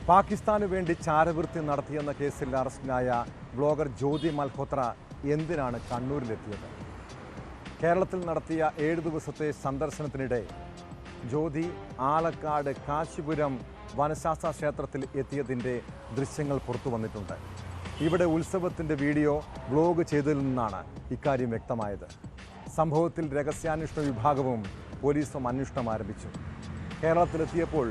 പാകിസ്ഥാനു വേണ്ടി ചാരവൃത്തി നടത്തിയെന്ന കേസിൽ അറസ്റ്റിലായ ബ്ലോഗർ ജ്യോതി മൽഹോത്ര എന്തിനാണ് കണ്ണൂരിലെത്തിയത്? കേരളത്തിൽ നടത്തിയ 7 ദിവസത്തെ സന്ദർശനത്തിനിടെ ജ്യോതി ആലക്കാട് കാശിപുരം വനശാസ്ത്ര ക്ഷേത്രത്തിൽ എത്തിയതിൻ്റെ ദൃശ്യങ്ങൾ പുറത്തു വന്നിട്ടുണ്ട്. ഇവിടെ ഉത്സവത്തിൻ്റെ വീഡിയോ വ്ലോഗ് ചെയ്തതിൽ നിന്നാണ് ഇക്കാര്യം വ്യക്തമായത്. സംഭവത്തിൽ രഹസ്യാന്വേഷണ വിഭാഗവും പോലീസും അന്വേഷണം ആരംഭിച്ചു. കേരളത്തിലെത്തിയപ്പോൾ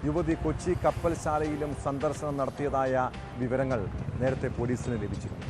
യുവതി കൊച്ചി കപ്പൽശാലയിലും സന്ദർശനം നടത്തിയതായ വിവരങ്ങൾ നേരത്തെ പോലീസിന് ലഭിച്ചിരുന്നു.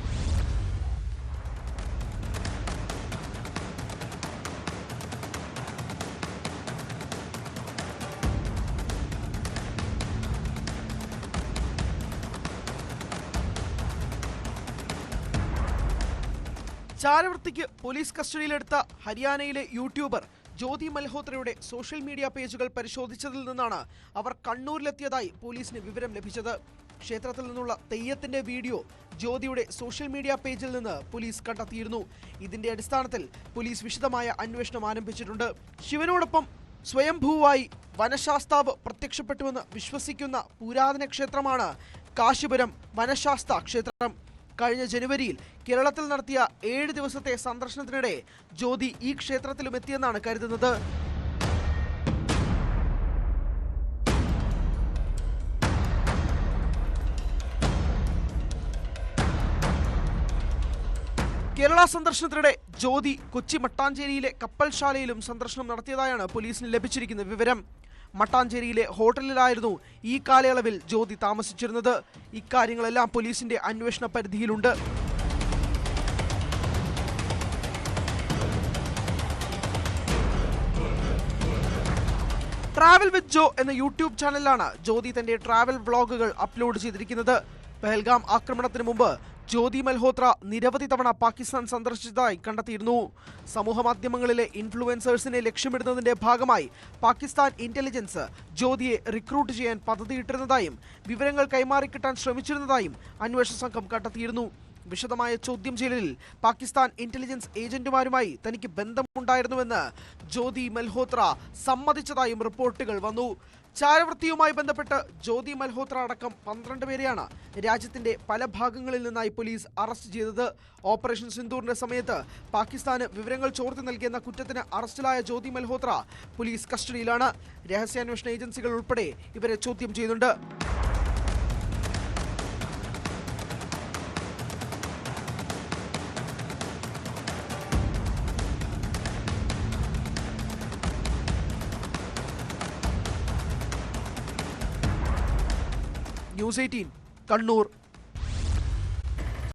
ചാരവൃത്തിക്ക് പോലീസ് കസ്റ്റഡിയിലെടുത്ത ഹരിയാനയിലെ യൂട്യൂബർ ജ്യോതി മൽഹോത്രയുടെ സോഷ്യൽ മീഡിയ പേജുകൾ പരിശോധിച്ചതിൽ നിന്നാണ് അവർ കണ്ണൂരിലെത്തിയതായി പോലീസിന് വിവരം ലഭിച്ചത്. ക്ഷേത്രത്തിൽ നിന്നുള്ള തെയ്യത്തിന്റെ വീഡിയോ ജ്യോതിയുടെ സോഷ്യൽ മീഡിയ പേജിൽ നിന്ന് പോലീസ് കണ്ടെത്തിയിരുന്നു. ഇതിന്റെ അടിസ്ഥാനത്തിൽ പോലീസ് വിശദമായ അന്വേഷണം ആരംഭിച്ചിട്ടുണ്ട്. ശിവനോടൊപ്പം സ്വയംഭൂവായി വനശാസ്താവ് പ്രത്യക്ഷപ്പെട്ടുവെന്ന് വിശ്വസിക്കുന്ന പുരാതന ക്ഷേത്രമാണ് കാശിപുരം വനശാസ്ത ക്ഷേത്രം. കഴിഞ്ഞ ജനുവരിയിൽ കേരളത്തിൽ നടത്തിയ 7 ദിവസത്തെ സന്ദർശനത്തിനിടെ ജ്യോതി ഈ ക്ഷേത്രത്തിലും എത്തിയെന്നാണ് കരുതുന്നത്. കേരള സന്ദർശനത്തിനിടെ ജ്യോതി കൊച്ചി മട്ടാഞ്ചേരിയിലെ കപ്പൽശാലയിലും സന്ദർശനം നടത്തിയതായാണ് പോലീസിന് ലഭിച്ചിരിക്കുന്ന വിവരം. മട്ടാഞ്ചേരിയിലെ ഹോട്ടലിലായിരുന്നു ഈ കാലയളവിൽ ജ്യോതി താമസിച്ചിരുന്നത്. ഇക്കാര്യങ്ങളെല്ലാം പോലീസിന്റെ അന്വേഷണ പരിധിയിലുണ്ട്. ട്രാവൽ വിത്ത് ജോ എന്ന യൂട്യൂബ് ചാനലിലാണ് ജ്യോതി തന്റെ ട്രാവൽ വ്ളോഗുകൾ അപ്ലോഡ് ചെയ്തിരിക്കുന്നത്. പെഹൽഗാം ആക്രമണത്തിന് മുമ്പ് ജ്യോതി മൽഹോത്ര നിരവധി തവണ പാകിസ്ഥാൻ സന്ദർശിച്ചതായി കണ്ടെത്തിയിരുന്നു. സമൂഹ മാധ്യമങ്ങളിലെ ഇൻഫ്ലുവൻസേഴ്സിനെ ലക്ഷ്യമിടുന്നതിന്റെ ഭാഗമായി പാകിസ്ഥാൻ ഇന്റലിജൻസ് ജ്യോതിയെ റിക്രൂട്ട് ചെയ്യാൻ പദ്ധതിയിട്ടിരുന്നതായും വിവരങ്ങൾ കൈമാറിക്കിട്ടാൻ ശ്രമിച്ചിരുന്നതായും അന്വേഷണ സംഘം കണ്ടെത്തിയിരുന്നു. വിശദമായ ചോദ്യം ചെയ്യലിൽ പാകിസ്ഥാൻ ഇന്റലിജൻസ് ഏജന്റുമാരുമായി തനിക്ക് ബന്ധമുണ്ടായിരുന്നുവെന്ന് ജ്യോതി മൽഹോത്ര സമ്മതിച്ചതായും റിപ്പോർട്ടുകൾ വന്നു. ചാരവൃത്തിയുമായി ബന്ധപ്പെട്ട് ജ്യോതി മൽഹോത്ര അടക്കം 12 പേരെയാണ് രാജ്യത്തിന്റെ പല ഭാഗങ്ങളിൽ നിന്നായി പോലീസ് അറസ്റ്റ് ചെയ്തത്. ഓപ്പറേഷൻ സിന്ദൂറിന്റെ സമയത്ത് പാകിസ്ഥാന് വിവരങ്ങൾ ചോർത്തി നൽകിയെന്ന കുറ്റത്തിന് അറസ്റ്റിലായ ജ്യോതി മൽഹോത്ര പോലീസ് കസ്റ്റഡിയിലാണ്. രഹസ്യാന്വേഷണ ഏജൻസികൾ ഉൾപ്പെടെ ഇവരെ ചോദ്യം ചെയ്യുന്നുണ്ട്. ന്യൂസ് 18 കണ്ണൂർ.